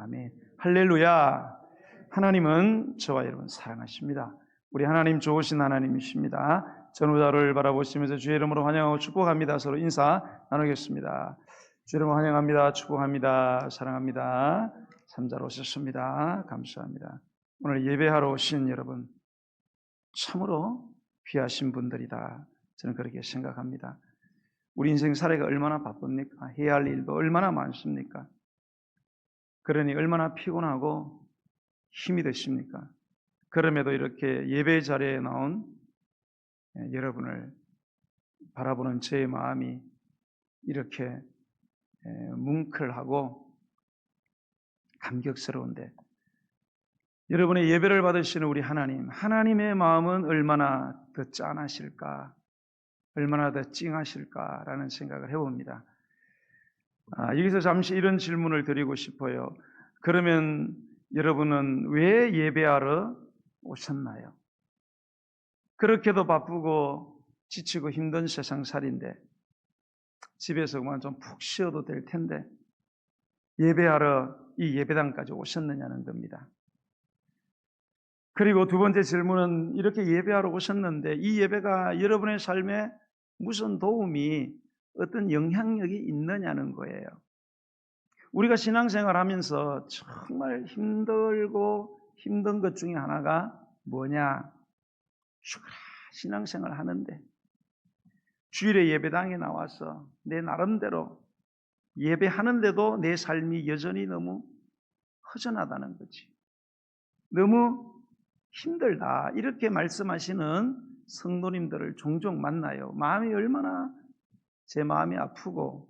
아멘. 할렐루야. 하나님은 저와 여러분 사랑하십니다. 우리 하나님 좋으신 하나님이십니다. 전우자를 바라보시면서 주의 이름으로 환영하고 축복합니다. 서로 인사 나누겠습니다. 주의 이름으로 환영합니다. 축복합니다. 사랑합니다. 삼자로 오셨습니다. 감사합니다. 오늘 예배하러 오신 여러분 참으로 귀하신 분들이다. 저는 그렇게 생각합니다. 우리 인생 살이가 얼마나 바쁩니까? 해야 할 일도 얼마나 많습니까? 그러니 얼마나 피곤하고 힘이 드십니까? 그럼에도 이렇게 예배 자리에 나온 여러분을 바라보는 제 마음이 이렇게 뭉클하고 감격스러운데, 여러분의 예배를 받으시는 우리 하나님의 마음은 얼마나 더 짠하실까, 얼마나 더 찡하실까라는 생각을 해봅니다. 여기서 잠시 이런 질문을 드리고 싶어요. 그러면 여러분은 왜 예배하러 오셨나요? 그렇게도 바쁘고 지치고 힘든 세상살인데 집에서 그만 좀 푹 쉬어도 될 텐데 예배하러 이 예배당까지 오셨느냐는 겁니다. 그리고 두 번째 질문은 이렇게 예배하러 오셨는데 이 예배가 여러분의 삶에 무슨 도움이, 어떤 영향력이 있느냐는 거예요. 우리가 신앙생활 하면서 정말 힘들고 힘든 것 중에 하나가 뭐냐? 신앙생활 하는데 주일에 예배당에 나와서 내 나름대로 예배하는데도 내 삶이 여전히 너무 허전하다는 거지. 너무 힘들다. 이렇게 말씀하시는 성도님들을 종종 만나요. 마음이 얼마나 제 마음이 아프고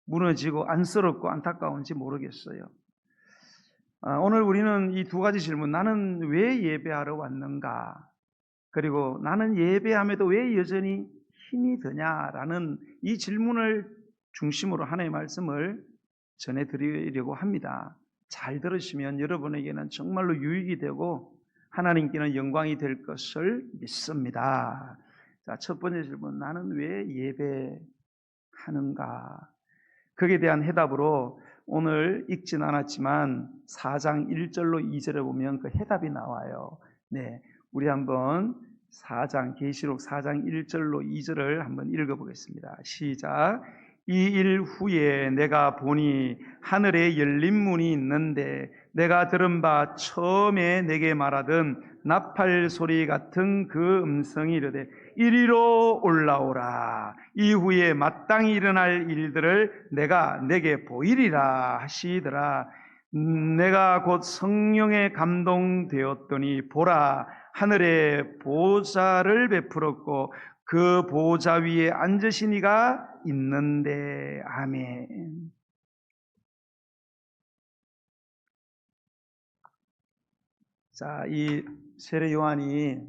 무너지고 안쓰럽고 안타까운지 모르겠어요. 오늘 우리는 이 두 가지 질문, 나는 왜 예배하러 왔는가? 그리고 나는 예배함에도 왜 여전히 힘이 드냐라는 이 질문을 중심으로 하나님의 말씀을 전해드리려고 합니다. 잘 들으시면 여러분에게는 정말로 유익이 되고 하나님께는 영광이 될 것을 믿습니다. 자, 첫 번째 질문, 나는 왜 예배하는가? 거기에 대한 해답으로 오늘 읽진 않았지만 4장 1절로 2절에 보면 그 해답이 나와요. 네, 우리 한번 계시록 4장 1절로 2절을 한번 읽어보겠습니다. 시작. 이 일 후에 내가 보니 하늘에 열린 문이 있는데 내가 들은 바 처음에 내게 말하던 나팔 소리 같은 그 음성이 이르되 이리로 올라오라. 이후에 마땅히 일어날 일들을 내가 내게 보이리라 하시더라. 내가 곧 성령에 감동되었더니 보라, 하늘에 보좌를 베풀었고 그 보좌 위에 앉으신 이가 있는데. 아멘. 자, 이 세례 요한이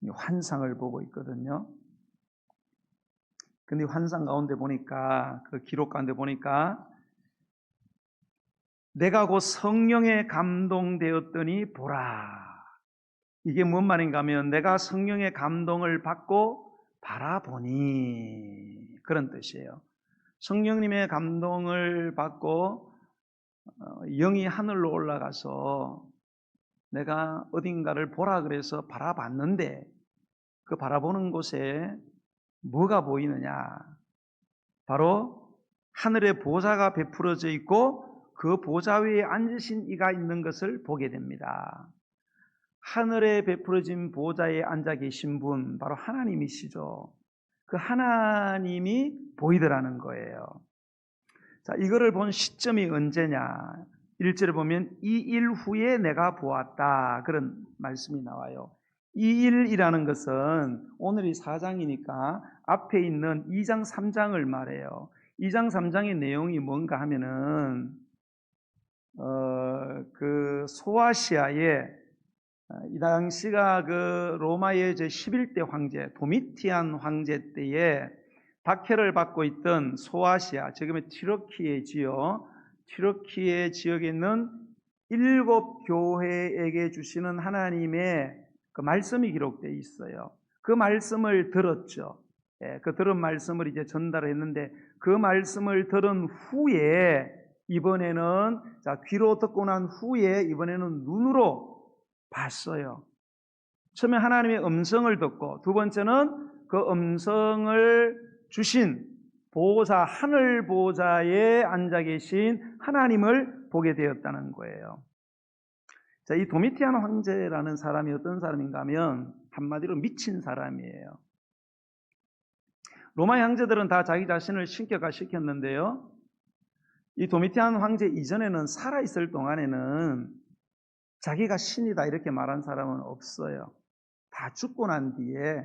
환상을 보고 있거든요. 근데 환상 가운데 보니까, 그 기록 가운데 보니까 내가 곧 성령에 감동되었더니 보라. 이게 뭔 말인가 하면 내가 성령의 감동을 받고 바라보니, 그런 뜻이에요. 성령님의 감동을 받고 영이 하늘로 올라가서 내가 어딘가를 보라 그래서 바라봤는데 그 바라보는 곳에 뭐가 보이느냐? 바로 하늘에 보좌가 베풀어져 있고 그 보좌 위에 앉으신 이가 있는 것을 보게 됩니다. 하늘에 베풀어진 보좌에 앉아 계신 분, 바로 하나님이시죠. 그 하나님이 보이더라는 거예요. 자, 이거를 본 시점이 언제냐? 1절에 보면 이 일 후에 내가 보았다, 그런 말씀이 나와요. 이 일이라는 것은 오늘이 4장이니까 앞에 있는 2장 3장을 말해요. 2장 3장의 내용이 뭔가 하면은 그 소아시아에 이 당시가 그 로마의 제 11대 황제 도미티안 황제 때에 박해를 받고 있던 소아시아, 지금의 튀르키예지요. 튀르키예 지역에 있는 7 교회에게 주시는 하나님의 그 말씀이 기록되어 있어요. 그 말씀을 들었죠. 그 들은 말씀을 이제 전달했는데 그 말씀을 들은 후에 이번에는 귀로 듣고 난 후에 이번에는 눈으로 봤어요. 처음에 하나님의 음성을 듣고, 두 번째는 그 음성을 주신 보호자, 하늘 보호자에 앉아 계신 하나님을 보게 되었다는 거예요. 자, 이 도미티안 황제라는 사람이 어떤 사람인가 하면 한마디로 미친 사람이에요. 로마 황제들은 다 자기 자신을 신격화시켰는데요. 이 도미티안 황제 이전에는 살아있을 동안에는 자기가 신이다 이렇게 말한 사람은 없어요. 다 죽고 난 뒤에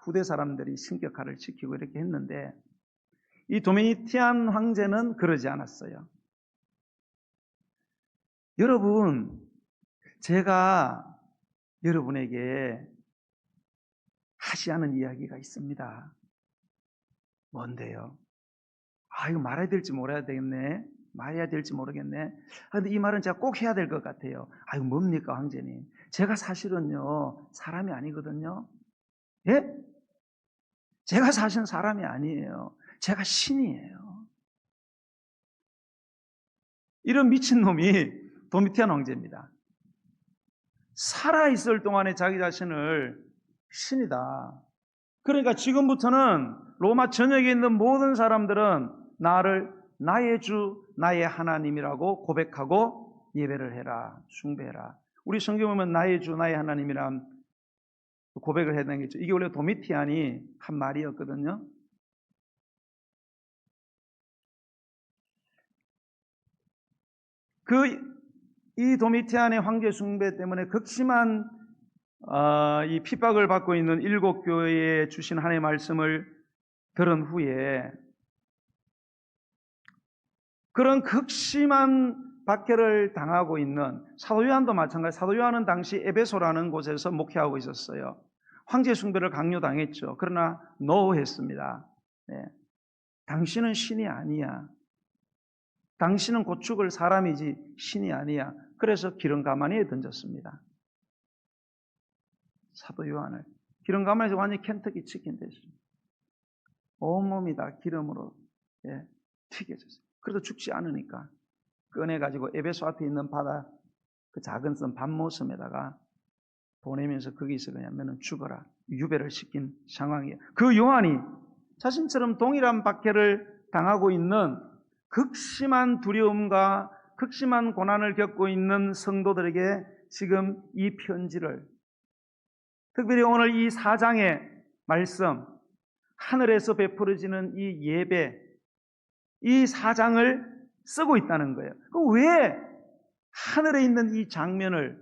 후대 사람들이 신격화를 시키고 이렇게 했는데, 이 도미티안 황제는 그러지 않았어요. 여러분, 제가 여러분에게 하지 않은 이야기가 있습니다. 뭔데요? 이거 말해야 될지 말아야 되겠네. 말해야 될지 모르겠네. 그런데 이 말은 제가 꼭 해야 될 것 같아요. 이거 뭡니까, 황제님? 제가 사실은요, 사람이 아니거든요. 예? 제가 사실은 사람이 아니에요. 제가 신이에요. 이런 미친놈이 도미티안 황제입니다. 살아있을 동안에 자기 자신을 신이다. 그러니까 지금부터는 로마 전역에 있는 모든 사람들은 나를 나의 주, 나의 하나님이라고 고백하고 예배를 해라, 숭배해라. 우리 성경 보면 나의 주, 나의 하나님이란 고백을 해야 되겠죠. 이게 원래 도미티안이 한 말이었거든요. 이 도미티안의 황제 숭배 때문에 극심한 이 핍박을 받고 있는 일곱 교회에 주신 하나님의 말씀을 들은 후에 그런 극심한 박해를 당하고 있는 사도 요한도 마찬가지. 사도 요한은 당시 에베소라는 곳에서 목회하고 있었어요. 황제 숭배를 강요당했죠. 그러나 노했습니다. 네. 당신은 신이 아니야. 당신은 곧 죽을 사람이지 신이 아니야. 그래서 기름가마니에 던졌습니다. 사도 요한을. 기름가마니에서 완전히 켄터키 치킨 됐습니다. 온몸이 다 기름으로 튀겨졌어요. 그래도 죽지 않으니까 꺼내가지고 에베소 앞에 있는 바다 그 작은 섬 밤모섬에다가 보내면서 거기서 그냥 죽어라 유배를 시킨 상황이에요. 그 요한이 자신처럼 동일한 박해를 당하고 있는 극심한 두려움과 극심한 고난을 겪고 있는 성도들에게 지금 이 편지를, 특별히 오늘 이 4장의 말씀, 하늘에서 베풀어지는 이 예배, 이 4장을 쓰고 있다는 거예요. 그럼 왜 하늘에 있는 이 장면을,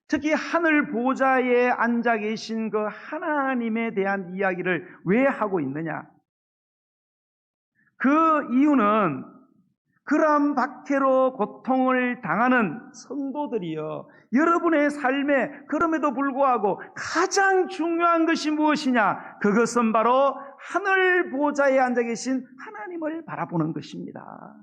특히 하늘 보좌에 앉아 계신 그 하나님에 대한 이야기를 왜 하고 있느냐? 그 이유는 그러한 박해로 고통을 당하는 성도들이요, 여러분의 삶에 그럼에도 불구하고 가장 중요한 것이 무엇이냐? 그것은 바로 하늘 보좌에 앉아 계신 하나님을 바라보는 것입니다.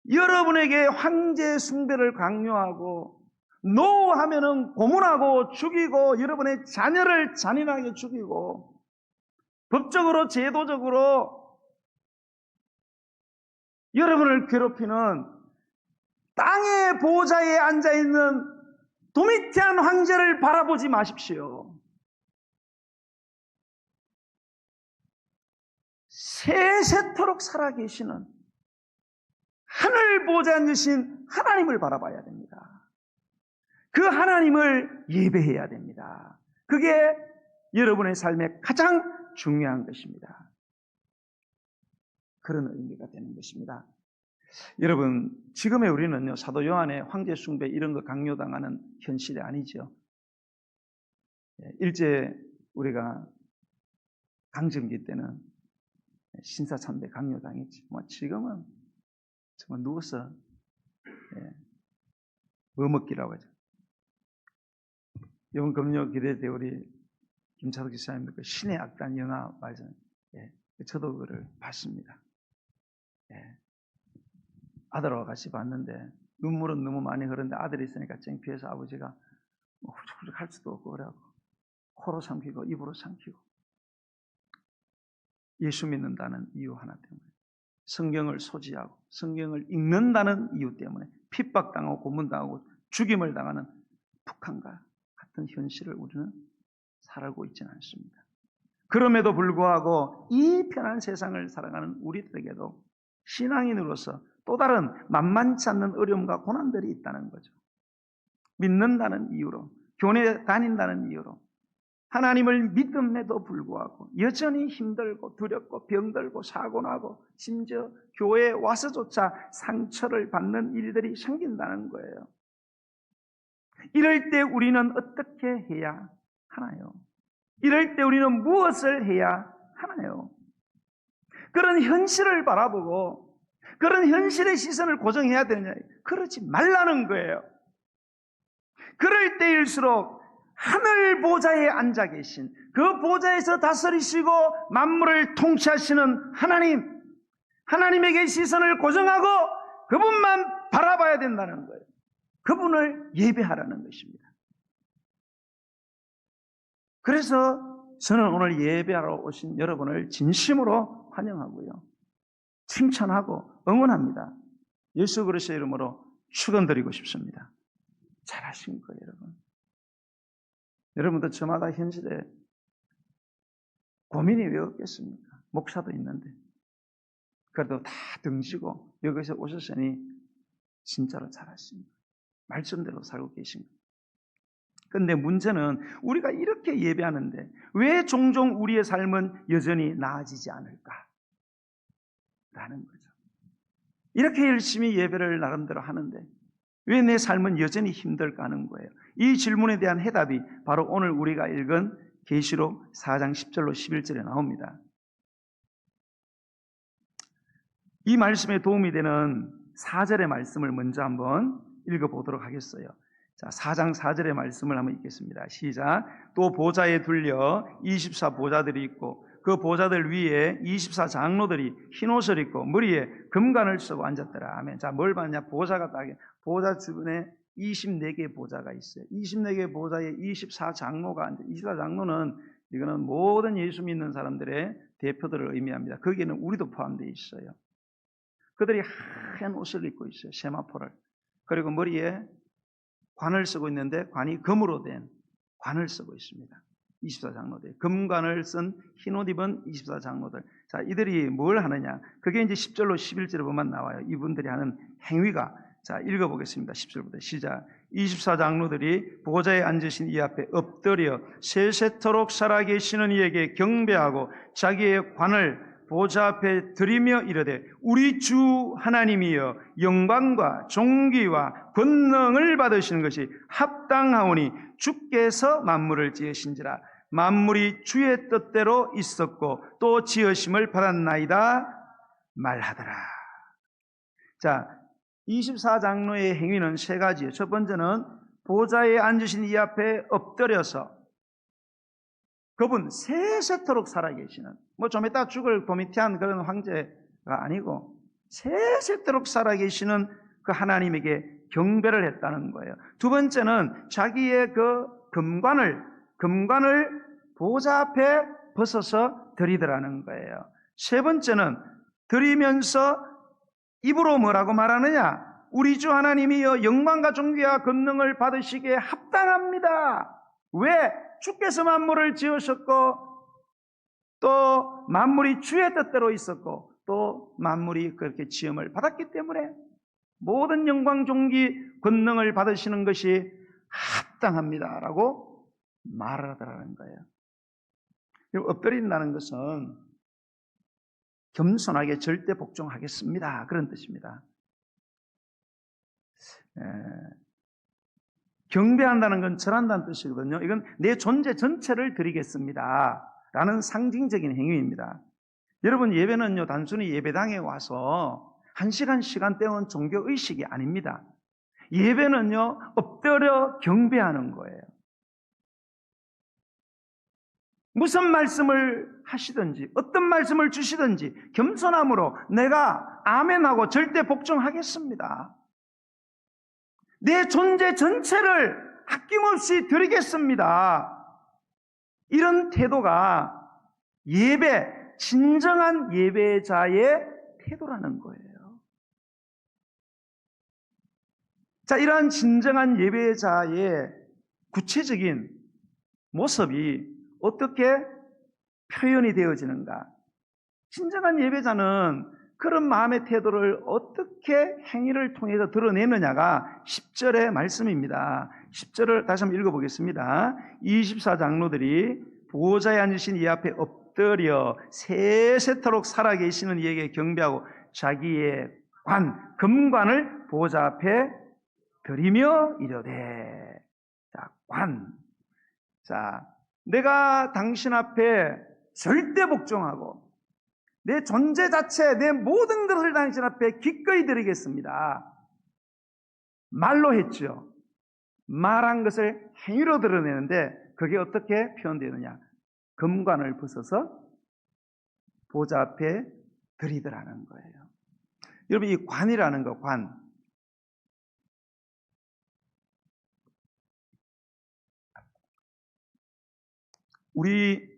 여러분에게 황제 숭배를 강요하고 노하면은 고문하고 죽이고 여러분의 자녀를 잔인하게 죽이고 법적으로 제도적으로 여러분을 괴롭히는 땅의 보좌에 앉아있는 도미티안 황제를 바라보지 마십시오. 세세토록 살아계시는 하늘 보좌에 앉으신 하나님을 바라봐야 됩니다. 그 하나님을 예배해야 됩니다. 그게 여러분의 삶에 가장 중요한 것입니다. 그런 의미가 되는 것입니다. 여러분, 지금의 우리는요, 사도 요한의 황제 숭배 이런 거 강요당하는 현실이 아니죠. 일제 우리가 강점기 때는 신사참배 강요당했지. 지금은 정말 누워서 뭐 먹기라고 하죠. 이번 금요 기대 때 우리 김차도 기사님 그 신의 악단 영화 말씀, 저도 그걸 봤습니다. 아들하고 같이 봤는데 눈물은 너무 많이 흐르는데 아들이 있으니까 창피해서 아버지가 훌쩍훌쩍 할 수도 없고 그래갖고 코로 삼키고 입으로 삼키고, 예수 믿는다는 이유 하나 때문에. 성경을 소지하고 성경을 읽는다는 이유 때문에 핍박당하고 고문당하고 죽임을 당하는 북한과 같은 현실을 우리는 살아가고 있지는 않습니다. 그럼에도 불구하고 이 편한 세상을 살아가는 우리들에게도 신앙인으로서 또 다른 만만치 않는 어려움과 고난들이 있다는 거죠. 믿는다는 이유로, 교회 다닌다는 이유로 하나님을 믿음에도 불구하고 여전히 힘들고 두렵고 병들고 사고나고 심지어 교회에 와서조차 상처를 받는 일들이 생긴다는 거예요. 이럴 때 우리는 어떻게 해야 하나요? 이럴 때 우리는 무엇을 해야 하나요? 그런 현실을 바라보고 그런 현실의 시선을 고정해야 되느냐? 그러지 말라는 거예요. 그럴 때일수록 하늘 보좌에 앉아 계신 그 보좌에서 다스리시고 만물을 통치하시는 하나님에게 시선을 고정하고 그분만 바라봐야 된다는 거예요. 그분을 예배하라는 것입니다. 그래서 저는 오늘 예배하러 오신 여러분을 진심으로 환영하고요. 칭찬하고 응원합니다. 예수 그리스도의 이름으로 축원드리고 싶습니다. 잘하신 거예요, 여러분. 여러분도 저마다 현실에 고민이 왜 없겠습니까? 목사도 있는데. 그래도 다 등지고 여기서 오셨으니 진짜로 잘하십니다. 말씀대로 살고 계십니다. 그런데 문제는 우리가 이렇게 예배하는데 왜 종종 우리의 삶은 여전히 나아지지 않을까? 라는 거죠. 이렇게 열심히 예배를 나름대로 하는데 왜 내 삶은 여전히 힘들까 하는 거예요. 이 질문에 대한 해답이 바로 오늘 우리가 읽은 계시록 4장 10절로 11절에 나옵니다. 이 말씀에 도움이 되는 4절의 말씀을 먼저 한번 읽어보도록 하겠어요. 자, 4장 4절의 말씀을 한번 읽겠습니다. 시작. 또 보좌에 둘려 24 보좌들이 있고 그 보좌들 위에 24 장로들이 흰옷을 입고 머리에 금관을 쓰고 앉았더라. 아멘. 자, 뭘 봤냐? 보좌가 딱에 보좌 주변에 24개의 보좌가 있어요. 24개의 보좌에 24 장로가 앉아. 24 장로는 이거는 모든 예수 믿는 사람들의 대표들을 의미합니다. 거기에는 우리도 포함되어 있어요. 그들이 하얀 옷을 입고 있어요. 세마포를. 그리고 머리에 관을 쓰고 있는데 관이 금으로 된 관을 쓰고 있습니다. 24 장로들. 금관을 쓴 흰옷 입은 24 장로들. 자, 이들이 뭘 하느냐? 그게 이제 10절로 11절에 보면 나와요. 이분들이 하는 행위가. 자, 읽어보겠습니다. 10절부터 시작. 24 장로들이 보좌에 앉으신 이 앞에 엎드려 세세토록 살아계시는 이에게 경배하고 자기의 관을 보좌 앞에 드리며 이르되 우리 주 하나님이여 영광과 존귀와 권능을 받으시는 것이 합당하오니 주께서 만물을 지으신지라. 만물이 주의 뜻대로 있었고 또 지으심을 받았나이다 말하더라. 자, 24장로의 행위는 세 가지예요. 첫 번째는 보좌에 앉으신 이 앞에 엎드려서 그분 세세토록 살아계시는, 좀 이따 죽을 도미티안 그런 황제가 아니고 세세토록 살아계시는 그 하나님에게 경배를 했다는 거예요. 두 번째는 자기의 그 금관을 보좌 앞에 벗어서 드리더라는 거예요. 세 번째는 드리면서 입으로 뭐라고 말하느냐? 우리 주 하나님이여 영광과 존귀와 권능을 받으시기에 합당합니다. 왜? 주께서 만물을 지으셨고 또 만물이 주의 뜻대로 있었고 또 만물이 그렇게 지음을 받았기 때문에 모든 영광, 존귀, 권능을 받으시는 것이 합당합니다라고 말하더라는 거예요. 엎드린다는 것은 겸손하게 절대 복종하겠습니다. 그런 뜻입니다. 경배한다는 건 절한다는 뜻이거든요. 이건 내 존재 전체를 드리겠습니다 라는 상징적인 행위입니다. 여러분, 예배는요 단순히 예배당에 와서 1시간 시간 때우는 종교의식이 아닙니다. 예배는요 엎드려 경배하는 거예요. 무슨 말씀을 하시든지 어떤 말씀을 주시든지 겸손함으로 내가 아멘하고 절대 복종하겠습니다. 내 존재 전체를 아낌없이 드리겠습니다. 이런 태도가 진정한 예배자의 태도라는 거예요. 자, 이러한 진정한 예배자의 구체적인 모습이 어떻게 표현이 되어지는가? 진정한 예배자는 그런 마음의 태도를 어떻게 행위를 통해서 드러내느냐가 10절의 말씀입니다. 10절을 다시 한번 읽어보겠습니다. 24장로들이 보호자에 앉으신 이 앞에 엎드려 세세토록 살아계시는 이에게 경배하고 자기의 금관을 보호자 앞에 드리며 이르되. 자, 자, 내가 당신 앞에 절대 복종하고 내 존재 자체, 내 모든 것을 당신 앞에 기꺼이 드리겠습니다. 말로 했죠. 말한 것을 행위로 드러내는데 그게 어떻게 표현되느냐? 금관을 벗어서 보좌 앞에 드리더라는 거예요. 여러분, 이 관이라는 거, 우리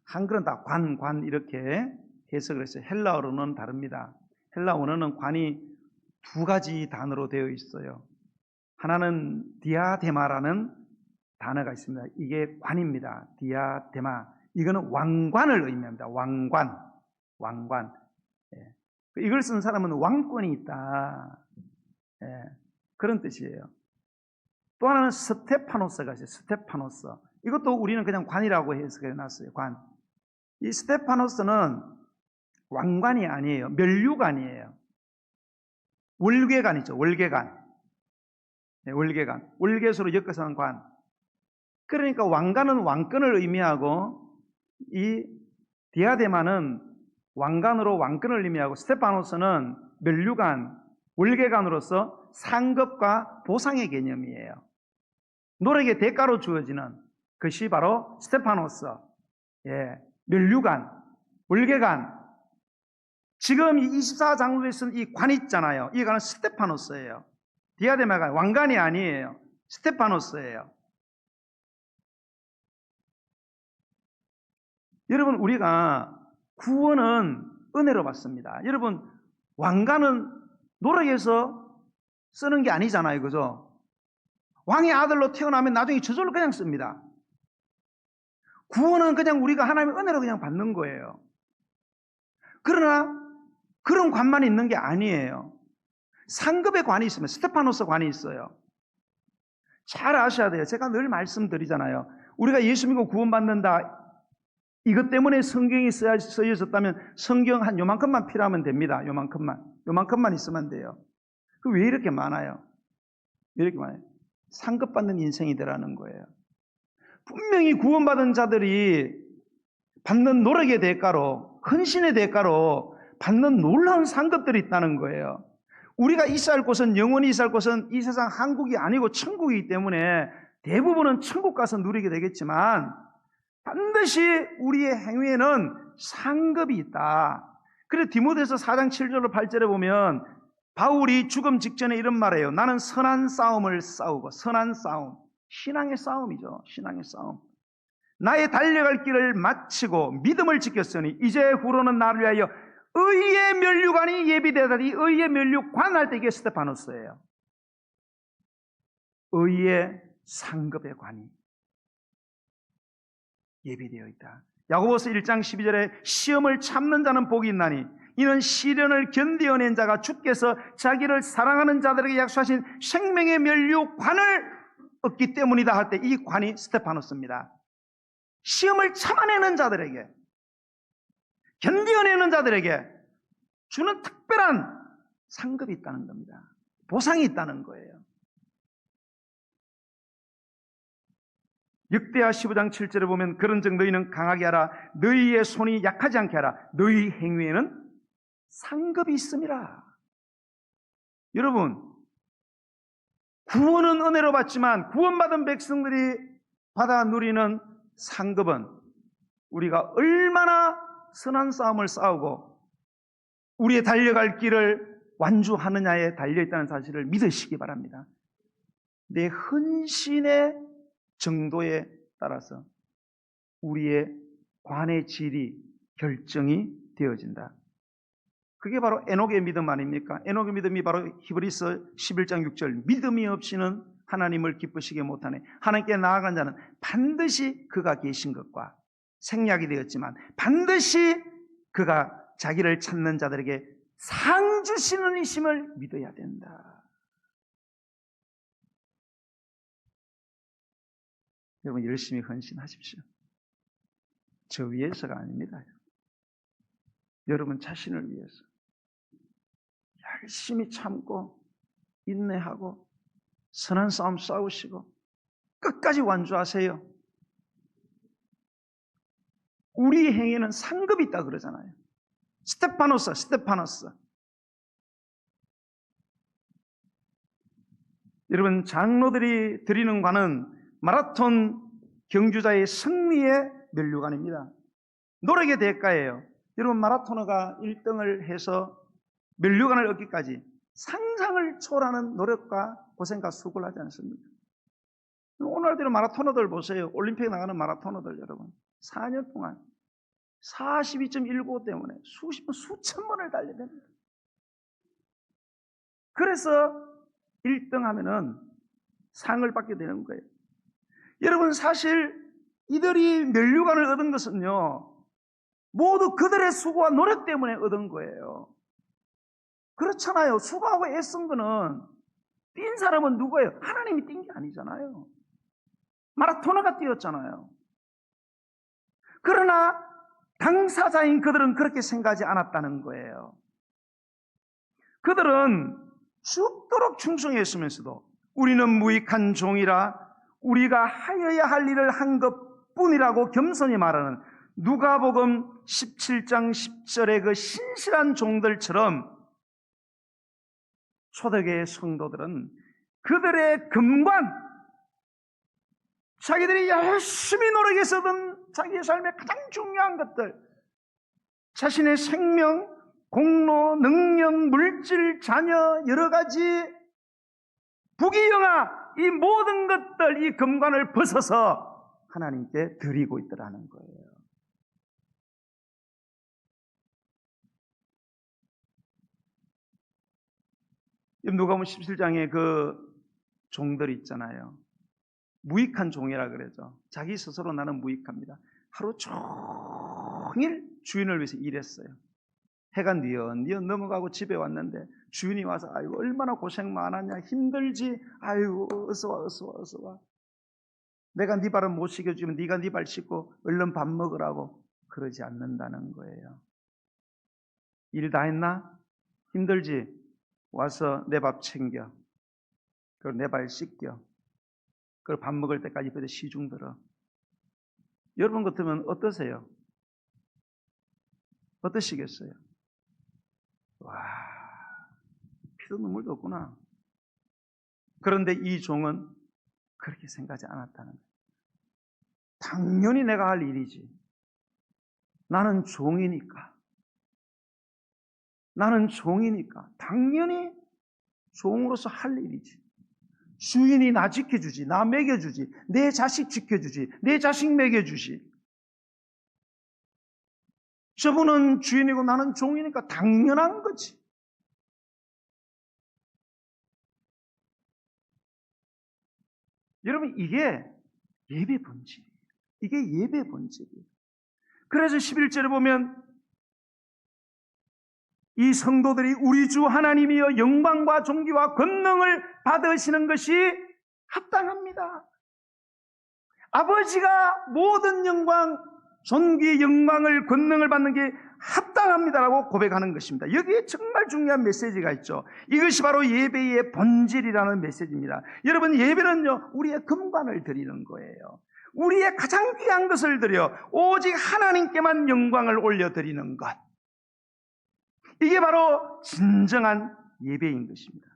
한글은 다 관 이렇게 해석을 했어요. 헬라어로는 다릅니다. 헬라 원어는 관이 두 가지 단어로 되어 있어요. 하나는 디아데마라는 단어가 있습니다. 이게 관입니다. 디아데마. 이거는 왕관을 의미합니다. 왕관. 예. 이걸 쓴 사람은 왕권이 있다. 예. 그런 뜻이에요. 또 하나는 스테파노스가 있어요. 스테파노스. 이것도 우리는 그냥 관이라고 해석해 놨어요. 관. 이 스테파노스는 왕관이 아니에요. 면류관이에요. 월계관이죠. 월계관. 네, 월계관. 월계수로 엮어서 한 관. 그러니까 왕관은 왕권을 의미하고 이 디아데마는 왕관으로 왕권을 의미하고 스테파노스는 면류관, 월계관으로서 상급과 보상의 개념이에요. 노력의 대가로 주어지는 것이 바로 스테파노스. 예, 면류관, 월계관. 지금 이 24장로에 쓴 이 관 있잖아요. 이 관은 스테파노스예요. 디아데마가 왕관이 아니에요. 스테파노스예요. 여러분, 우리가 구원은 은혜로 받습니다. 여러분, 왕관은 노력해서 쓰는 게 아니잖아요. 그죠? 왕의 아들로 태어나면 나중에 저절로 그냥 씁니다. 구원은 그냥 우리가 하나님의 은혜로 그냥 받는 거예요. 그러나 그런 관만 있는 게 아니에요. 상급의 관이 있습니다. 스테파노스 관이 있어요. 잘 아셔야 돼요. 제가 늘 말씀드리잖아요. 우리가 예수 믿고 구원받는다. 이것 때문에 성경이 쓰여졌다면 성경 한 요만큼만 필요하면 됩니다. 요만큼만 있으면 돼요. 그 왜 이렇게 많아요? 왜 이렇게 많아요? 상급받는 인생이 되라는 거예요. 분명히 구원받은 자들이 받는 노력의 대가로, 헌신의 대가로 받는 놀라운 상급들이 있다는 거예요. 우리가 있어야 할 곳은, 영원히 있어야 할 곳은 이 세상 한국이 아니고 천국이기 때문에 대부분은 천국 가서 누리게 되겠지만 반드시 우리의 행위에는 상급이 있다. 그래서 디모데서 4장 7절로 8절에 보면 바울이 죽음 직전에 이런 말이에요. 나는 선한 싸움을 싸우고. 선한 싸움. 신앙의 싸움이죠. 신앙의 싸움. 나의 달려갈 길을 마치고 믿음을 지켰으니 이제 후로는 나를 위하여 의의 면류관이 예비되다니. 의의 면류관 할 때 이게 스테파노스예요. 의의 상급의 관이 예비되어 있다. 야고보서 1장 12절에 시험을 참는 자는 복이 있나니 이는 시련을 견디어낸 자가 주께서 자기를 사랑하는 자들에게 약속하신 생명의 면류관을 얻기 때문이다 할 때 이 관이 스테파노스입니다. 시험을 참아내는 자들에게, 견디어내는 자들에게 주는 특별한 상급이 있다는 겁니다. 보상이 있다는 거예요. 역대하 15장 7절에 보면 그런즉 너희는 강하게 하라. 너희의 손이 약하지 않게 하라. 너희 행위에는 상급이 있음이라. 여러분, 구원은 은혜로 받지만 구원받은 백성들이 받아 누리는 상급은 우리가 얼마나 선한 싸움을 싸우고 우리의 달려갈 길을 완주하느냐에 달려있다는 사실을 믿으시기 바랍니다. 내 헌신의 정도에 따라서 우리의 관의 질이 결정이 되어진다. 그게 바로 에녹의 믿음 아닙니까? 에녹의 믿음이 바로 히브리서 11장 6절 믿음이 없이는 하나님을 기쁘시게 못하네. 하나님께 나아간 자는 반드시 그가 계신 것과 생략이 되었지만 반드시 그가 자기를 찾는 자들에게 상 주시는 이심을 믿어야 된다. 여러분 열심히 헌신하십시오. 저 위해서가 아닙니다. 여러분 자신을 위해서 열심히 참고 인내하고 선한 싸움 싸우시고 끝까지 완주하세요. 우리 행위는 상급이 있다 그러잖아요. 스테파노스. 여러분 장로들이 드리는 관은 마라톤 경주자의 승리의 면류관입니다. 노력의 대가예요. 여러분 마라토너가 1등을 해서 면류관을 얻기까지 상상을 초월하는 노력과 고생과 수고를 하지 않습니까? 오늘날대로 마라토너들 보세요. 올림픽에 나가는 마라토너들 여러분 4년 동안 42.195 때문에 수천 번을 달려야 됩니다. 그래서 1등 하면은 상을 받게 되는 거예요. 여러분 사실 이들이 면류관을 얻은 것은요 모두 그들의 수고와 노력 때문에 얻은 거예요. 그렇잖아요. 수고하고 애쓴 거는 뛴 사람은 누구예요? 하나님이 뛴 게 아니잖아요. 마라토너가 뛰었잖아요. 그러나 당사자인 그들은 그렇게 생각하지 않았다는 거예요. 그들은 죽도록 충성했으면서도 우리는 무익한 종이라 우리가 하여야 할 일을 한 것뿐이라고 겸손히 말하는 누가복음 17장 10절의 그 신실한 종들처럼 초대교회 성도들은 그들의 금관, 자기들이 열심히 노력해서 얻은 자기의 삶의 가장 중요한 것들, 자신의 생명, 공로, 능력, 물질, 자녀, 여러 가지 부귀영화 이 모든 것들, 이 금관을 벗어서 하나님께 드리고 있더라는 거예요. 누가복음 17장에 그 종들 있잖아요. 무익한 종이라 그러죠. 자기 스스로 나는 무익합니다. 하루 종일 주인을 위해서 일했어요. 해가 뉘엿뉘엿 넘어가고 집에 왔는데 주인이 와서 아이고 얼마나 고생 많았냐 힘들지 아이고 어서 와 내가 네 발을 못 씻겨주면 네가 네 발 씻고 얼른 밥 먹으라고 그러지 않는다는 거예요. 일 다 했나? 힘들지? 와서 내 밥 챙겨 그리고 내 발 씻겨 그리고 밥 먹을 때까지 옆에서 시중 들어. 여러분 같으면 어떠세요? 어떠시겠어요? 와, 피도 눈물도 없구나. 그런데 이 종은 그렇게 생각하지 않았다는 거예요. 당연히 내가 할 일이지. 나는 종이니까. 당연히 종으로서 할 일이지. 주인이 나 지켜주지, 나 먹여주지, 내 자식 지켜주지, 내 자식 먹여주지. 저분은 주인이고 나는 종이니까 당연한 거지. 여러분 이게 예배 본질이에요. 이게 예배 본질이에요. 그래서 11절에 보면 이 성도들이 우리 주 하나님이여 영광과 존귀와 권능을 받으시는 것이 합당합니다. 아버지가 모든 영광, 존귀, 영광을, 권능을 받는 게 합당합니다라고 고백하는 것입니다. 여기에 정말 중요한 메시지가 있죠. 이것이 바로 예배의 본질이라는 메시지입니다. 여러분 예배는요 우리의 금관을 드리는 거예요. 우리의 가장 귀한 것을 드려 오직 하나님께만 영광을 올려드리는 것. 이게 바로 진정한 예배인 것입니다.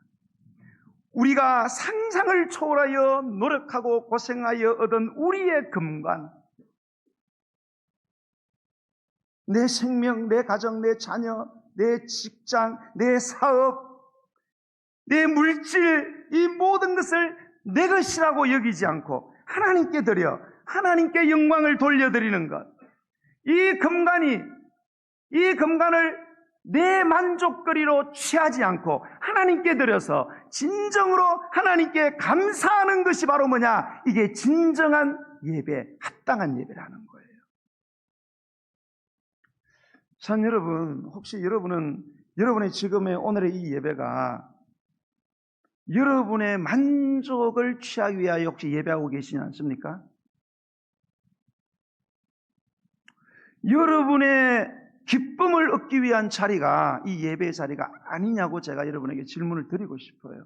우리가 상상을 초월하여 노력하고 고생하여 얻은 우리의 금관, 내 생명, 내 가정, 내 자녀, 내 직장, 내 사업, 내 물질, 이 모든 것을 내 것이라고 여기지 않고 하나님께 드려 하나님께 영광을 돌려드리는 것. 이 금관을 내 만족거리로 취하지 않고 하나님께 드려서 진정으로 하나님께 감사하는 것이 바로 뭐냐? 이게 진정한 예배, 합당한 예배라는 거예요. 전 여러분, 혹시 여러분의 지금의 오늘의 이 예배가 여러분의 만족을 취하기 위하여 혹시 예배하고 계시지 않습니까? 여러분의 기쁨을 얻기 위한 자리가 이 예배의 자리가 아니냐고 제가 여러분에게 질문을 드리고 싶어요.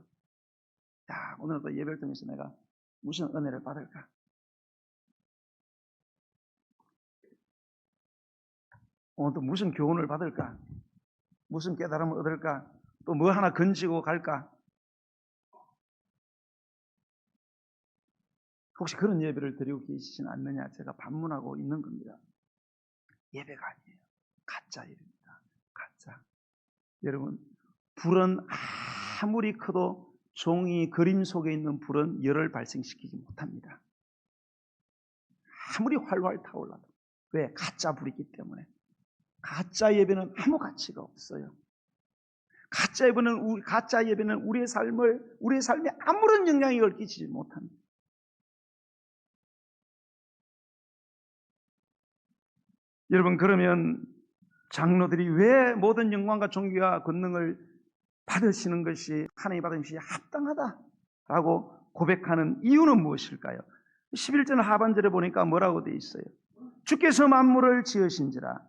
야, 오늘도 예배를 통해서 내가 무슨 은혜를 받을까? 오늘도 무슨 교훈을 받을까? 무슨 깨달음을 얻을까? 또 뭐 하나 건지고 갈까? 혹시 그런 예배를 드리고 계시진 않느냐? 제가 반문하고 있는 겁니다. 예배가 아니에요. 가짜 예배입니다. 가짜. 여러분, 불은 아무리 커도 종이 그림 속에 있는 불은 열을 발생시키지 못합니다. 아무리 활활 타올라도. 왜? 가짜 불이기 때문에. 가짜 예배는 아무 가치가 없어요. 가짜 예배는 우리의 삶에 아무런 영향을 끼치지 못합니다. 여러분, 그러면 장로들이 왜 모든 영광과 존귀와 권능을 받으시는 것이 하나님이 받은 것이 합당하다라고 고백하는 이유는 무엇일까요? 11절 하반절에 보니까 뭐라고 되어 있어요? 주께서 만물을 지으신지라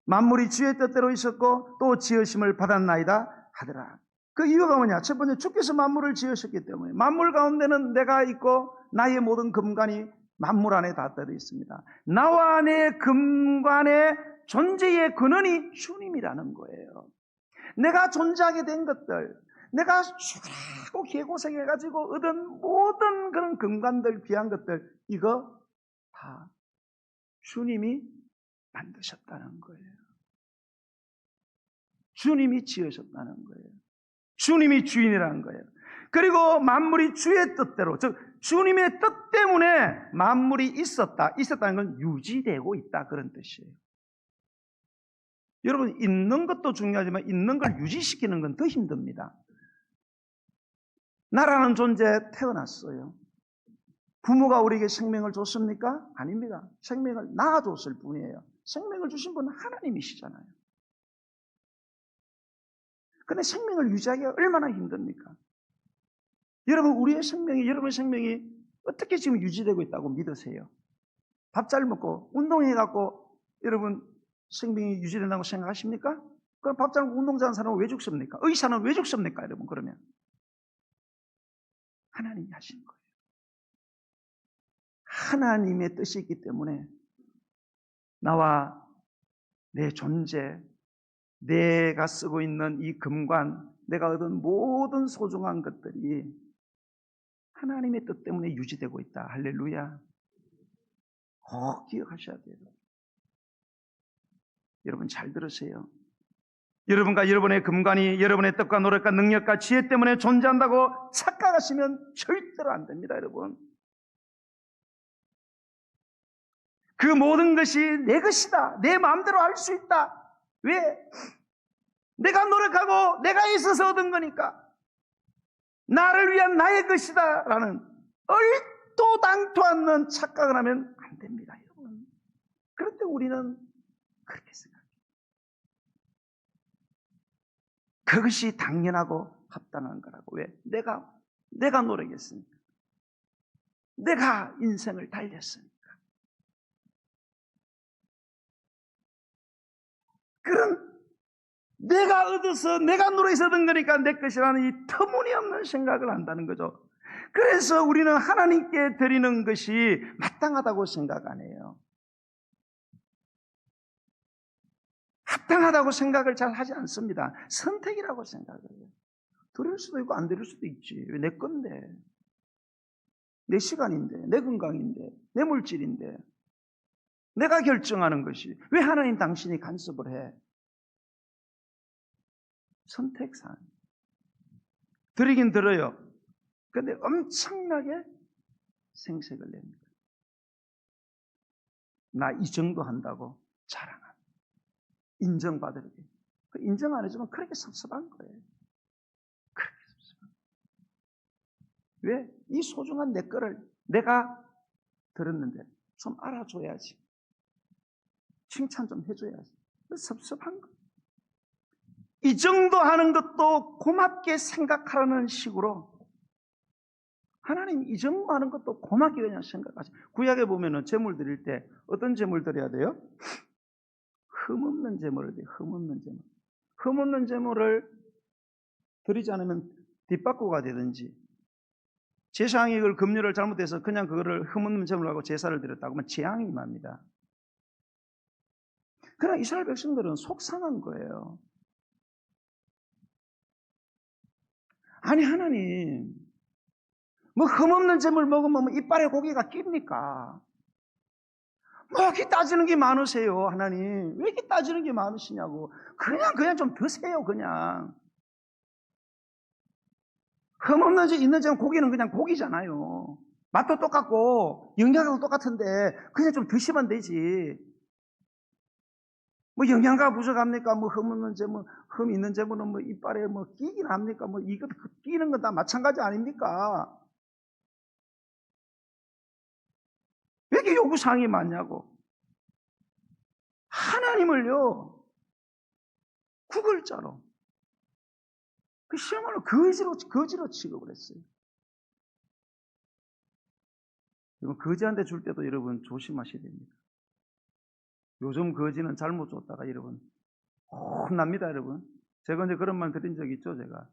만물이 주의 뜻대로 있었고 또 지으심을 받았나이다 하더라. 그 이유가 뭐냐? 첫 번째, 주께서 만물을 지으셨기 때문에 만물 가운데는 내가 있고 나의 모든 금관이 만물 안에 다 들어 있습니다. 나와 내 금관의 존재의 근원이 주님이라는 거예요. 내가 존재하게 된 것들, 내가 수고하고 개고생해가지고 얻은 모든 그런 금관들, 귀한 것들, 이거 다 주님이 만드셨다는 거예요. 주님이 지으셨다는 거예요. 주님이 주인이라는 거예요. 그리고 만물이 주의 뜻대로, 즉 주님의 뜻 때문에 만물이 있었다는 건 유지되고 있다, 그런 뜻이에요. 여러분, 있는 것도 중요하지만 있는 걸 유지시키는 건 더 힘듭니다. 나라는 존재 태어났어요. 부모가 우리에게 생명을 줬습니까? 아닙니다. 생명을 낳아줬을 뿐이에요. 생명을 주신 분은 하나님이시잖아요. 근데 생명을 유지하기가 얼마나 힘듭니까? 여러분의 생명이 어떻게 지금 유지되고 있다고 믿으세요? 밥 잘 먹고 운동해갖고 여러분 생명이 유지된다고 생각하십니까? 그럼 밥 잘 먹고 운동 잘하는 사람은 왜 죽습니까? 의사는 왜 죽습니까? 여러분, 그러면 하나님이 하신 거예요. 하나님의 뜻이 있기 때문에 나와 내 존재, 내가 쓰고 있는 이 금관, 내가 얻은 모든 소중한 것들이 하나님의 뜻 때문에 유지되고 있다. 할렐루야. 꼭 기억하셔야 돼요. 여러분 잘 들으세요. 여러분과 여러분의 금관이 여러분의 뜻과 노력과 능력과 지혜 때문에 존재한다고 착각하시면 절대로 안 됩니다, 여러분. 그 모든 것이 내 것이다. 내 마음대로 할 수 있다. 왜? 내가 노력하고 내가 있어서 얻은 거니까. 나를 위한 나의 것이다 라는 얼토당토 않는 착각을 하면 안 됩니다, 여러분. 그럴 때 우리는 그렇게 생각해요. 그것이 당연하고 합당한 거라고. 왜? 내가 노력했으니까. 내가 인생을 달렸으니까. 그런 내가 얻어서 내가 노력해서 얻은 거니까 내 것이라는 이 터무니없는 생각을 한다는 거죠. 그래서 우리는 하나님께 드리는 것이 마땅하다고 생각 안 해요. 합당하다고 생각을 잘 하지 않습니다. 선택이라고 생각을 해요. 드릴 수도 있고 안 드릴 수도 있지. 왜? 내 건데. 내 시간인데, 내 건강인데, 내 물질인데, 내가 결정하는 것이. 왜 하나님 당신이 간섭을 해? 선택상. 드리긴 들어요. 그런데 엄청나게 생색을 냅니다. 나 이 정도 한다고 자랑하고 인정받으려고. 인정 안 해주면 그렇게 섭섭한 거예요. 그렇게 섭섭한 거예요. 왜? 이 소중한 내 거를 내가 들었는데 좀 알아줘야지. 칭찬 좀 해줘야지. 섭섭한 거예요. 이 정도 하는 것도 고맙게 생각하라는 식으로 하나님 이 정도 하는 것도 고맙게 그냥 생각하세요. 구약에 보면은 제물 드릴 때 어떤 제물 드려야 돼요? 흠없는 제물을 드려요. 흠없는 제물. 흠없는 제물을 드리지 않으면 뒷바꾸가 되든지 제사장이 이걸 금요를 잘못해서 그냥 그거를 흠없는 제물로 하고 제사를 드렸다고 하면 재앙이 임합니다. 그러나 이스라엘 백성들은 속상한 거예요. 아니 하나님 뭐 흠없는 제물 먹으면 뭐 이빨에 고기가 낍니까? 뭐 이렇게 따지는 게 많으세요 하나님. 왜 이렇게 따지는 게 많으시냐고. 그냥 좀 드세요 그냥. 흠없는 제 있는 제물 고기는 그냥 고기잖아요. 맛도 똑같고 영양도 똑같은데 그냥 좀 드시면 되지. 뭐 영양가 부족합니까? 뭐 흠 없는 제물, 흠 있는 제물은 뭐 이빨에 뭐 끼긴 합니까? 뭐 이거 끼는 건 다 마찬가지 아닙니까? 왜 이렇게 요구사항이 많냐고. 하나님을요, 구글자로, 그 시험으로 거지로 취급을 했어요. 여러분, 거지한테 줄 때도 여러분 조심하셔야 됩니다. 요즘 거지는 잘못 줬다가 여러분, 혼납니다, 여러분. 제가 이제 그런 말 드린 적 있죠, 제가.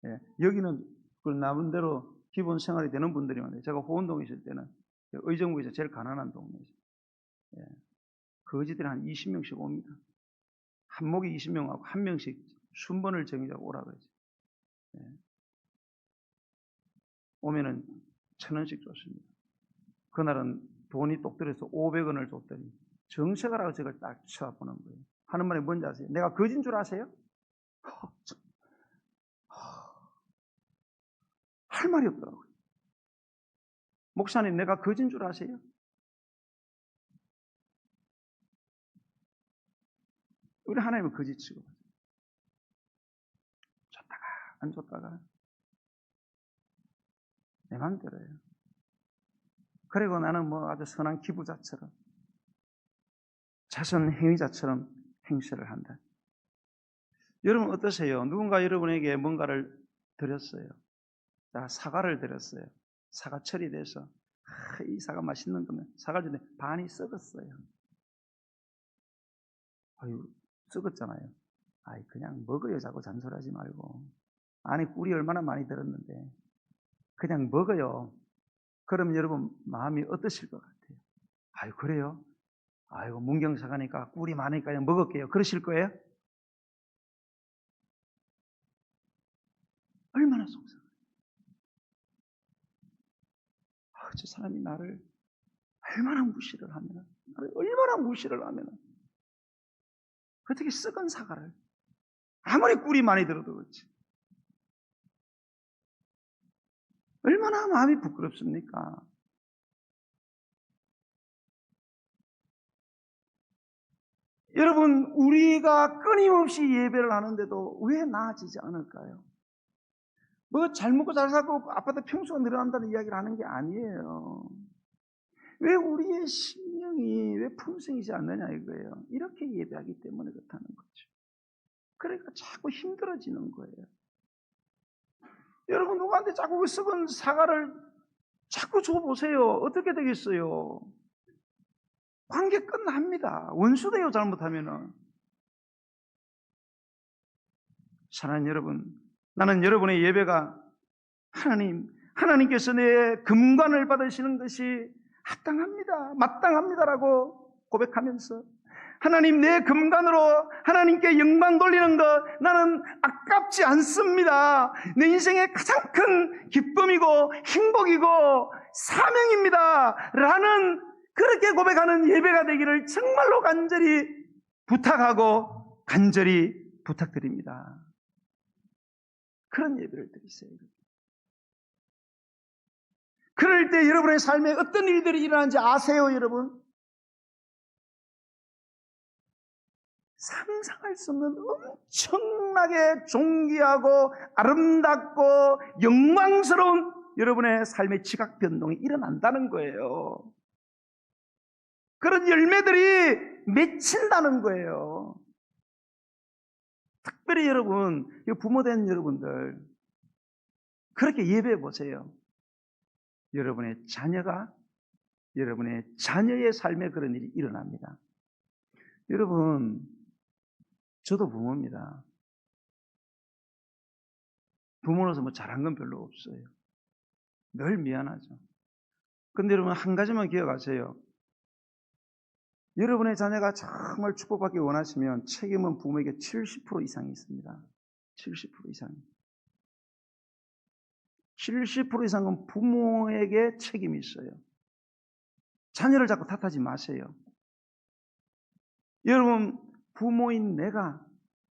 예, 여기는 그 남은 대로 기본 생활이 되는 분들이 많아요. 제가 호원동에 있을 때는 의정부에서 제일 가난한 동네죠. 예, 거지들이 한 20명씩 옵니다. 한 목에 20명하고 한 명씩 순번을 정해자고 오라 그러죠. 예. 오면은 1,000원씩 줬습니다. 그날은 돈이 똑 들어서 500원을 줬더니 정색을 하고 저걸 딱 쳐다보는 거예요. 하는 말이 뭔지 아세요? 내가 거진 줄 아세요? 할 말이 없더라고요. 목사님, 내가 거진 줄 아세요? 우리 하나님은 거짓 치고 줬다가 안 줬다가 내 맘대로예요. 그리고 나는 뭐 아주 선한 기부자처럼 자선 행위자처럼 행세를 한다. 여러분 어떠세요? 누군가 여러분에게 뭔가를 드렸어요. 자, 사과를 드렸어요. 사과철이 돼서 이 사과 맛있는 거면 사과를 주는데 반이 썩었어요. 아유, 썩었잖아요. 아이, 그냥 먹어요. 자꾸 잔소리하지 말고. 안에 꿀이 얼마나 많이 들었는데 그냥 먹어요. 그럼 여러분 마음이 어떠실 것 같아요? 아유, 그래요? 아이고, 문경사가니까 꿀이 많으니까 그냥 먹을게요. 그러실 거예요? 얼마나 속상해요. 저 사람이 나를 얼마나 무시를 하면, 나를 얼마나 무시를 하면, 어떻게 썩은 사과를, 아무리 꿀이 많이 들어도 그렇지. 얼마나 마음이 부끄럽습니까? 여러분, 우리가 끊임없이 예배를 하는데도 왜 나아지지 않을까요? 뭐 잘 먹고 잘 살고 아파트 평수가 늘어난다는 이야기를 하는 게 아니에요. 왜 우리의 심령이 왜 품성이지 않느냐 이거예요. 이렇게 예배하기 때문에 그렇다는 거죠. 그러니까 자꾸 힘들어지는 거예요. 여러분 누구한테 자꾸 그 썩은 사과를 자꾸 줘보세요. 어떻게 되겠어요? 관계 끝납니다. 원수 돼요 잘못하면은. 사랑하는 여러분, 나는 여러분의 예배가 하나님께서 내 금관을 받으시는 것이 합당합니다. 마땅합니다라고 고백하면서 하나님 내 금관으로 하나님께 영광 돌리는 것 나는 아깝지 않습니다. 내 인생의 가장 큰 기쁨이고 행복이고 사명입니다. 라는 그렇게 고백하는 예배가 되기를 정말로 간절히 부탁하고 간절히 부탁드립니다. 그런 예배를 드리세요. 그럴 때 여러분의 삶에 어떤 일들이 일어나는지 아세요, 여러분? 상상할 수 없는 엄청나게 존귀하고 아름답고 영광스러운 여러분의 삶의 지각 변동이 일어난다는 거예요. 그런 열매들이 맺힌다는 거예요. 특별히 여러분, 부모된 여러분들 그렇게 예배해 보세요. 여러분의 자녀가 여러분의 자녀의 삶에 그런 일이 일어납니다. 여러분, 저도 부모입니다. 부모로서 뭐 잘한 건 별로 없어요. 늘 미안하죠. 근데 여러분 한 가지만 기억하세요. 여러분의 자녀가 정말 축복받기 원하시면 책임은 부모에게 70% 이상이 있습니다. 70% 이상. 70% 이상은 부모에게 책임이 있어요. 자녀를 자꾸 탓하지 마세요. 여러분, 부모인 내가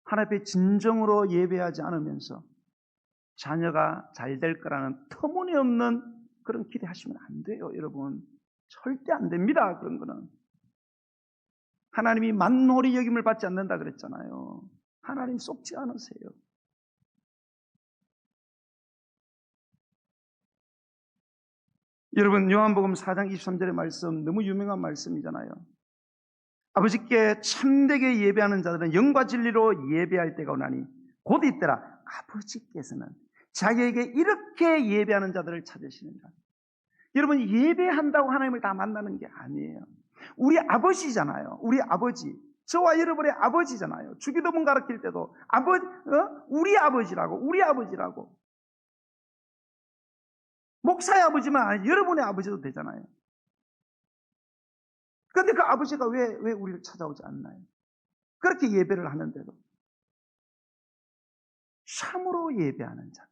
하나님 앞에 진정으로 예배하지 않으면서 자녀가 잘 될 거라는 터무니없는 그런 기대하시면 안 돼요, 여러분. 절대 안 됩니다, 그런 거는. 하나님이 만홀히 여김을 받지 않는다 그랬잖아요. 하나님 속지 않으세요. 여러분, 요한복음 4장 23절의 말씀 너무 유명한 말씀이잖아요. 아버지께 참되게 예배하는 자들은 영과 진리로 예배할 때가 오나니 곧 있더라. 아버지께서는 자기에게 이렇게 예배하는 자들을 찾으시는가. 여러분, 예배한다고 하나님을 다 만나는 게 아니에요. 우리 아버지잖아요. 우리 아버지. 저와 여러분의 아버지잖아요. 주기도문 가르칠 때도 우리 아버지라고, 우리 아버지라고. 목사의 아버지만 아니라 여러분의 아버지도 되잖아요. 그런데 그 아버지가 왜 우리를 찾아오지 않나요? 그렇게 예배를 하는데도. 참으로 예배하는 자들,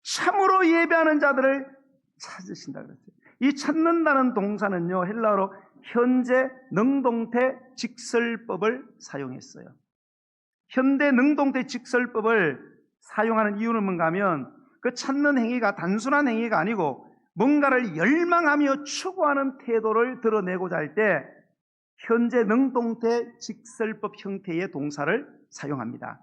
참으로 예배하는 자들을 찾으신다 그랬어요. 이 찾는다는 동사는요, 헬라어로 현재 능동태 직설법을 사용했어요. 현대 능동태 직설법을 사용하는 이유는 뭔가 하면 그 찾는 행위가 단순한 행위가 아니고 뭔가를 열망하며 추구하는 태도를 드러내고자 할 때 현재 능동태 직설법 형태의 동사를 사용합니다.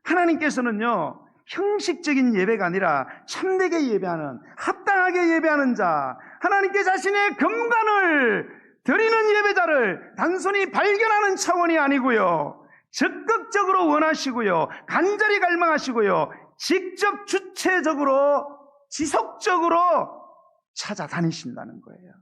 하나님께서는요, 형식적인 예배가 아니라 참되게 예배하는, 합당하게 예배하는 자, 하나님께 자신의 금관을 드리는 예배자를 단순히 발견하는 차원이 아니고요, 적극적으로 원하시고요, 간절히 갈망하시고요, 직접 주체적으로 지속적으로 찾아다니신다는 거예요.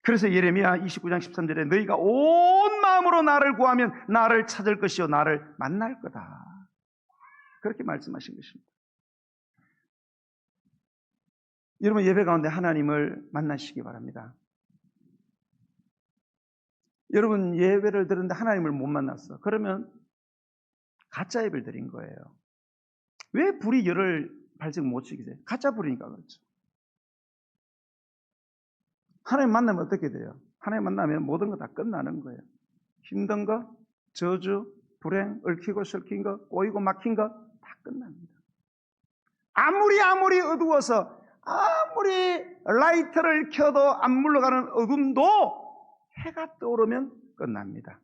그래서 예레미야 29장 13절에 너희가 온 마음으로 나를 구하면 나를 찾을 것이요 나를 만날 거다. 그렇게 말씀하신 것입니다. 여러분, 예배 가운데 하나님을 만나시기 바랍니다. 여러분, 예배를 드렸는데 하나님을 못 만났어. 그러면 가짜 예배를 드린 거예요. 왜 불이 열을 발생 못 시키세요? 가짜 불이니까 그렇죠. 하나님 만나면 어떻게 돼요? 하나님 만나면 모든 거 다 끝나는 거예요. 힘든 거, 저주, 불행, 얽히고 설킨 거, 꼬이고 막힌 거 다 끝납니다. 아무리 어두워서 아무리 라이터를 켜도 안 물러가는 어둠도 해가 떠오르면 끝납니다.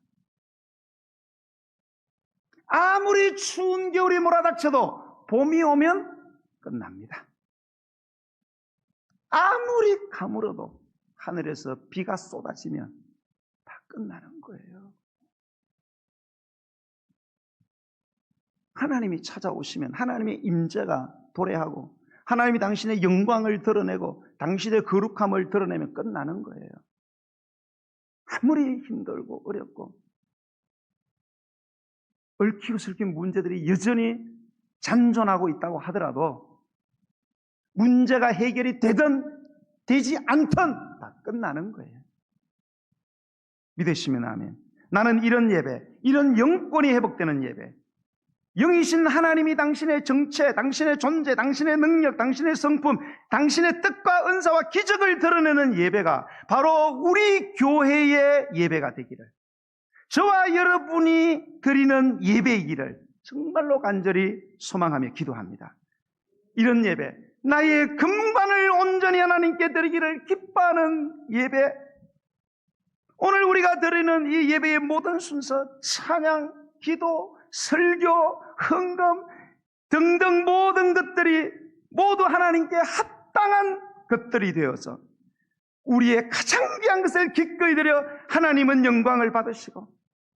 아무리 추운 겨울이 몰아닥쳐도 봄이 오면 끝납니다. 아무리 가물어도 하늘에서 비가 쏟아지면 다 끝나는 거예요. 하나님이 찾아오시면 하나님의 임재가 도래하고 하나님이 당신의 영광을 드러내고 당신의 거룩함을 드러내면 끝나는 거예요. 아무리 힘들고 어렵고 얽히고 설킨 문제들이 여전히 잔존하고 있다고 하더라도 문제가 해결이 되든 되지 않든 다 끝나는 거예요. 믿으시면 아멘. 나는 이런 예배, 이런 영권이 회복되는 예배, 영이신 하나님이 당신의 정체, 당신의 존재, 당신의 능력, 당신의 성품, 당신의 뜻과 은사와 기적을 드러내는 예배가 바로 우리 교회의 예배가 되기를, 저와 여러분이 드리는 예배이기를 정말로 간절히 소망하며 기도합니다. 이런 예배, 나의 금관을 온전히 하나님께 드리기를 기뻐하는 예배, 오늘 우리가 드리는 이 예배의 모든 순서, 찬양, 기도, 설교, 헌금 등등 모든 것들이 모두 하나님께 합당한 것들이 되어서 우리의 가장 귀한 것을 기꺼이 드려 하나님은 영광을 받으시고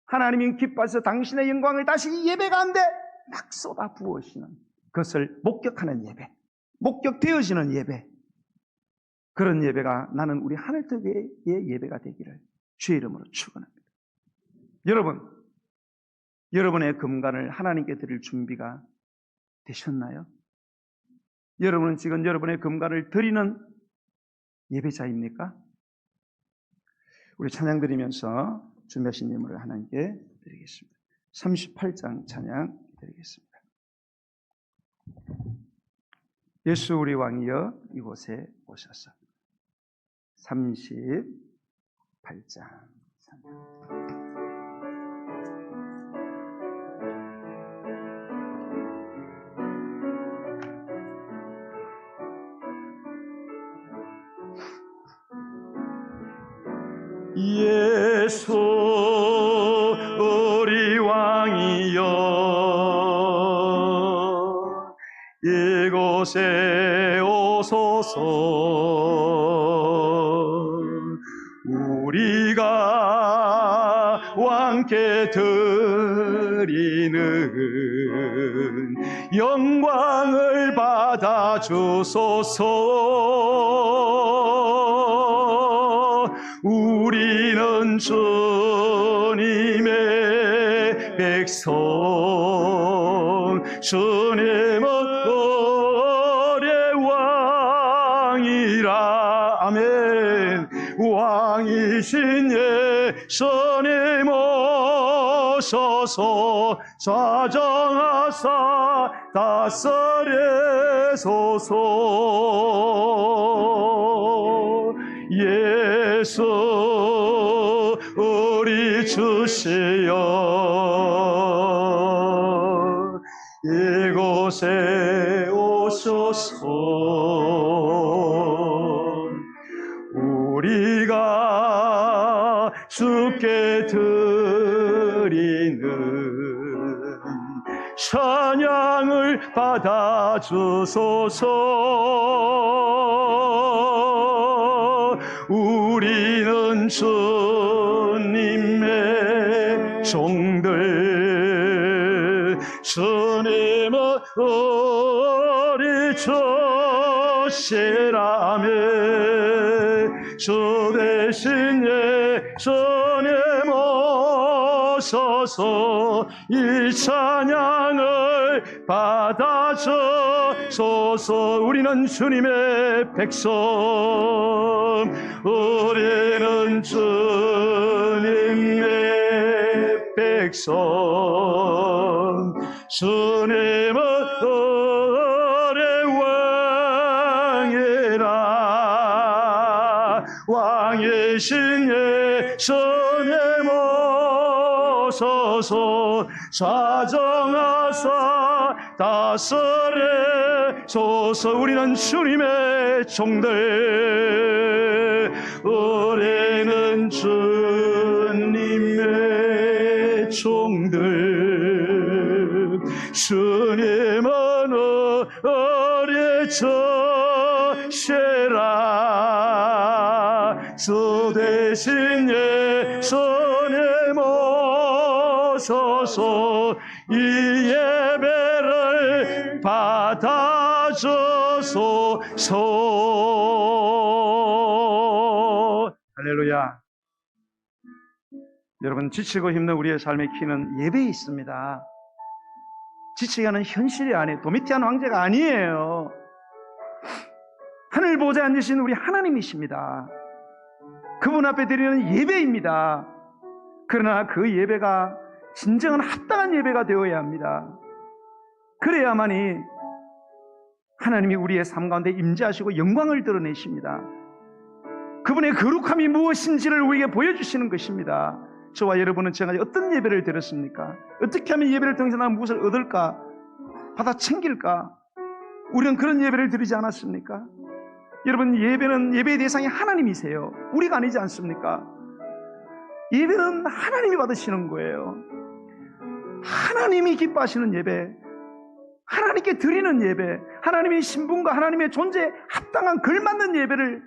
하나님은 기뻐서 당신의 영광을 다시 이 예배 가운데 막 쏟아 부으시는 그것을 목격하는 예배, 목격되어지는 예배, 그런 예배가 나는 우리 하늘특위의 예배가 되기를 주의 이름으로 축원합니다. 여러분, 여러분의 금관을 하나님께 드릴 준비가 되셨나요? 여러분은 지금 여러분의 금관을 드리는 예배자입니까? 우리 찬양 드리면서 준비하신 예물을 하나님께 드리겠습니다. 38장 찬양 드리겠습니다. 예수 우리 왕이여 이곳에 오셔서. 38장 예수 우리 왕이여 이곳에 오소서. 우리가 왕께 드리는 영광을 받아 주소서. 우리는 주님의 백성, 주님은 우리의 왕이라. 아멘. 왕이신 예수님 오셔서 좌정하사 다스리소서. 예수 우리 주시여 이곳에 오셔서 우리가 주께 드리는 찬양을 받아 주소서. 우리는 주님의 종들, 주님은 우리 주시라며. 주 대신 예수님 오셔서 이 찬양을 받아 주소서. 우리는 주님의 백성, 우리는 주님의 백성, 주님은 우리 왕이라. 왕이신 예수님 오셔서 좌정하사 다스리소서. 우리는 주님의 종들, 우리는 주님의 종들, 주님은 우리 주시라. 주 대신 예수님 오셔서 이 예배를 받아 주소서. 할렐루야. 여러분, 지치고 힘든 우리의 삶의 키는 예배에 있습니다. 지치게 하는 현실이 아니에요. 도미티안 황제가 아니에요. 하늘 보좌에 앉으신 우리 하나님이십니다. 그분 앞에 드리는 예배입니다. 그러나 그 예배가 진정한 합당한 예배가 되어야 합니다. 그래야만이 하나님이 우리의 삶 가운데 임재하시고 영광을 드러내십니다. 그분의 거룩함이 무엇인지를 우리에게 보여주시는 것입니다. 저와 여러분은 지금까지 어떤 예배를 드렸습니까? 어떻게 하면 예배를 통해서 나는 무엇을 얻을까? 받아 챙길까? 우리는 그런 예배를 드리지 않았습니까? 여러분, 예배는 예배의 대상이 하나님이세요. 우리가 아니지 않습니까? 예배는 하나님이 받으시는 거예요. 하나님이 기뻐하시는 예배, 하나님께 드리는 예배, 하나님의 신분과 하나님의 존재에 합당한 걸맞는 예배를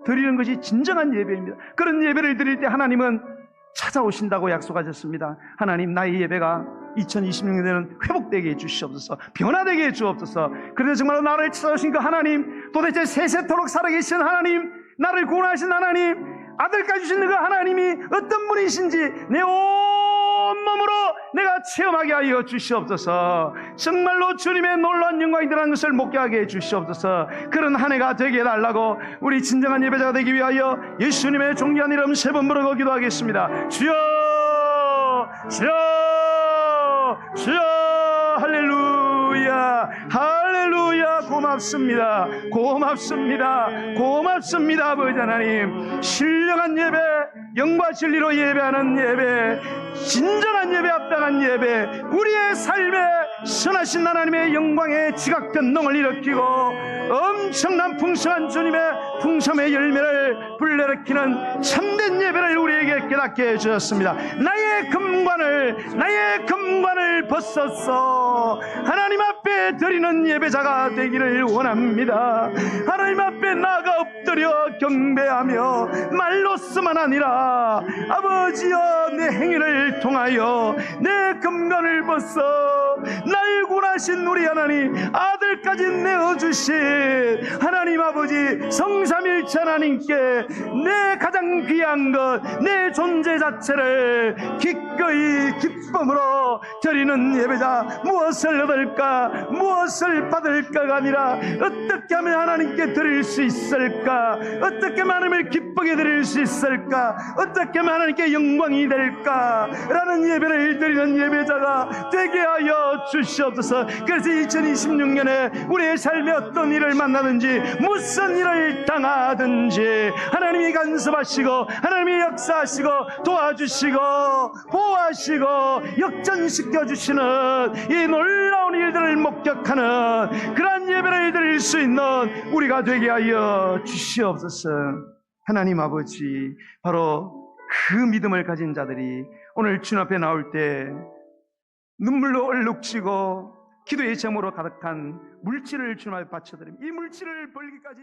드리는 것이 진정한 예배입니다. 그런 예배를 드릴 때 하나님은 찾아오신다고 약속하셨습니다. 하나님, 나의 예배가 2026년에는 회복되게 해주시옵소서, 변화되게 해주옵소서. 그래서 정말로 나를 찾아오신 그 하나님, 도대체 세세토록 살아계신 하나님, 나를 구원하신 하나님, 아들까지 주신 그 하나님이 어떤 분이신지 내 온몸으로 내가 체험하게 하여 주시옵소서. 정말로 주님의 놀라운 영광이 드러난 것을 목격하게 해 주시옵소서. 그런 한 해가 되게 해달라고 우리 진정한 예배자가 되기 위하여 예수님의 존귀한 이름 세 번 부르고 기도하겠습니다. 주여, 주여, 주여. 할렐루야, 할렐루야. 고맙습니다, 고맙습니다, 고맙습니다. 아버지 하나님, 신령한 예배, 영과 진리로 예배하는 예배, 진정한 예배, 합당한 예배, 우리의 삶에 선하신 하나님의 영광의 지각 변동을 일으키고 엄청난 풍성한 주님의 풍성의 열매를 불러일으키는 참된 예배를 우리에게 깨닫게 해주셨습니다. 나의 금관을 벗었어 하나님 앞에 드리는 예배자가 되기를 원합니다. 하나님 앞에 나아가 엎드려 경배하며 말로서만 아니라 아버지여, 내 행위를 통하여 내 금관을 벗어 날 구원하신 우리 하나님, 아들까지 내어주신 하나님 아버지 성삼일체 하나님께 내 가장 귀한 것, 내 존재 자체를 기꺼이 기쁨으로 드리는 예배자, 무엇을 얻을까, 무엇을 받을까가 아니라 어떻게 하면 하나님께 드릴 수 있을까, 어떻게 하면 하나님을 기쁘게 드릴 수 있을까, 어떻게 하면 하나님께 영광이 될까 라는 예배를 드리는 예배자가 되게 하여 주시옵소서. 그래서 2026년에 우리의 삶에 어떤 일을 만나든지 무슨 일을 당하든지 하나님이 간섭하시고 하나님이 역사하시고 도와주시고 보호하시고 역전시켜 주시는 이 놀라운 일들을 목격하는 그러한 예배를 드릴 수 있는 우리가 되게 하여 주시옵소서. 하나님 아버지, 바로 그 믿음을 가진 자들이 오늘 주님 앞에 나올 때 눈물로 얼룩지고 기도의 제목으로 가득한 물질을 주님 앞에 바쳐드립니다. 이 물질을 벌기까지